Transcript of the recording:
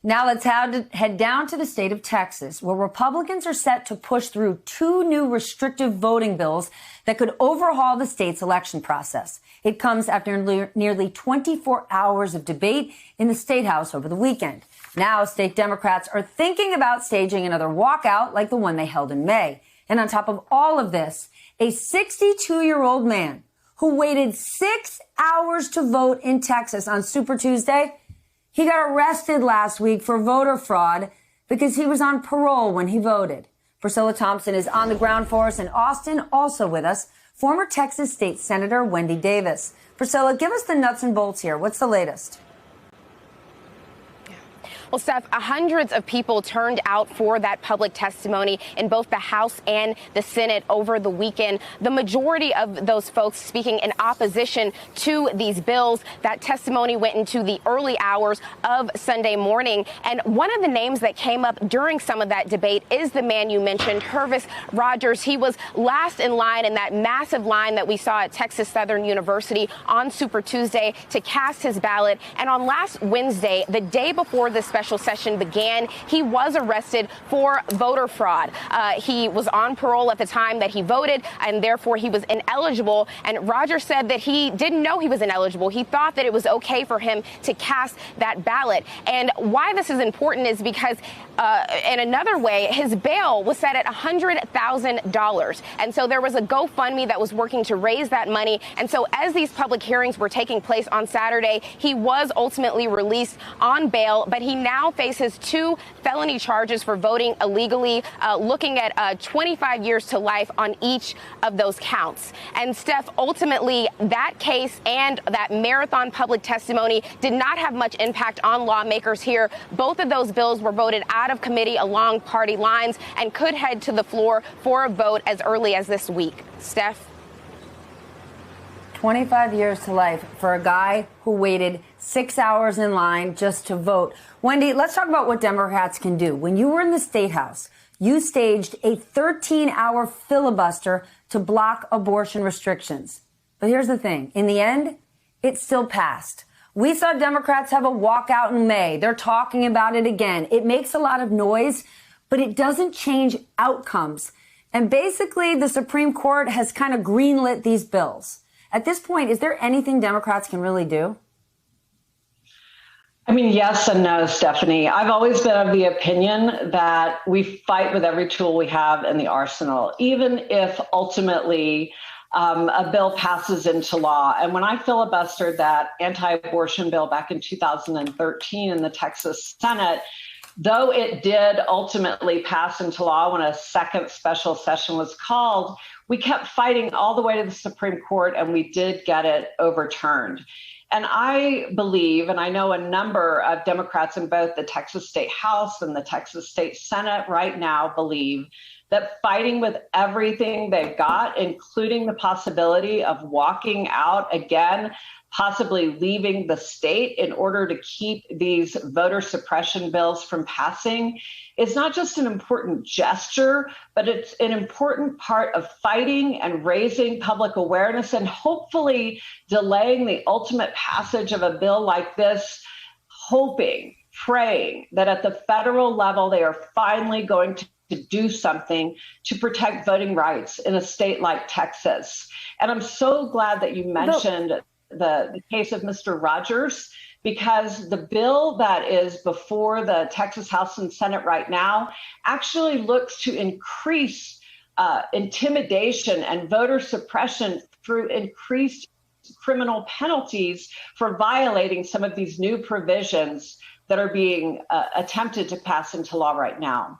Now let's head down to the state of Texas, where Republicans are set to push through two new restrictive voting bills that could overhaul the state's election process. It comes after nearly 24 hours of debate in the State House over the weekend. Now state Democrats are thinking about staging another walkout like the one they held in May. And on top of all of this, a 62-year-old man who waited 6 hours to vote in Texas on Super Tuesday, he got arrested last week for voter fraud because he was on parole when he voted. Priscilla Thompson is on the ground for us in Austin. Also with us, former Texas State Senator Wendy Davis. Priscilla, give us the nuts and bolts here. What's the latest? Well, Steph, hundreds of people turned out for that public testimony in both the House and the Senate over the weekend. The majority of those folks speaking in opposition to these bills. That testimony went into the early hours of Sunday morning. And one of the names that came up during some of that debate is the man you mentioned, Hervis Rogers. He was last in line in that massive line that we saw at Texas Southern University on Super Tuesday to cast his ballot. And on last Wednesday, the day before the special session began, he was arrested for voter fraud. He was on parole at the time that he voted, and therefore he was ineligible. And Rogers said that he didn't know he was ineligible. He thought that it was okay for him to cast that ballot. And why this is important is because in another way, his bail was set at $100,000. And so there was a GoFundMe that was working to raise that money. And so as these public hearings were taking place on Saturday, he was ultimately released on bail, but he now faces 2 felony charges for voting illegally, looking at 25 years to life on each of those counts. And Steph, ultimately, that case and that marathon public testimony did not have much impact on lawmakers here. Both of those bills were voted out of committee along party lines and could head to the floor for a vote as early as this week. Steph? 25 years to life for a guy who waited 6 hours in line just to vote. Wendy, let's talk about what Democrats can do. When you were in the State House, you staged a 13-hour filibuster to block abortion restrictions. But here's the thing. In the end, it still passed. We saw Democrats have a walkout in May. They're talking about it again. It makes a lot of noise, but it doesn't change outcomes. And basically, the Supreme Court has kind of greenlit these bills. At this point, is there anything Democrats can really do? I mean, yes and no, Stephanie. I've always been of the opinion that we fight with every tool we have in the arsenal, even if ultimately a bill passes into law. And when I filibustered that anti-abortion bill back in 2013 in the Texas Senate, though it did ultimately pass into law when a second special session was called, we kept fighting all the way to the Supreme Court, and we did get it overturned. And I believe, and I know a number of Democrats in both the Texas State House and the Texas State Senate right now believe that fighting with everything they've got, including the possibility of walking out again, possibly leaving the state in order to keep these voter suppression bills from passing, is not just an important gesture, but it's an important part of fighting and raising public awareness and hopefully delaying the ultimate passage of a bill like this, hoping, praying that at the federal level, they are finally going to do something to protect voting rights in a state like Texas. And I'm so glad that you mentioned the case of Mr. Rogers, because the bill that is before the Texas House and Senate right now actually looks to increase intimidation and voter suppression through increased criminal penalties for violating some of these new provisions that are being attempted to pass into law right now.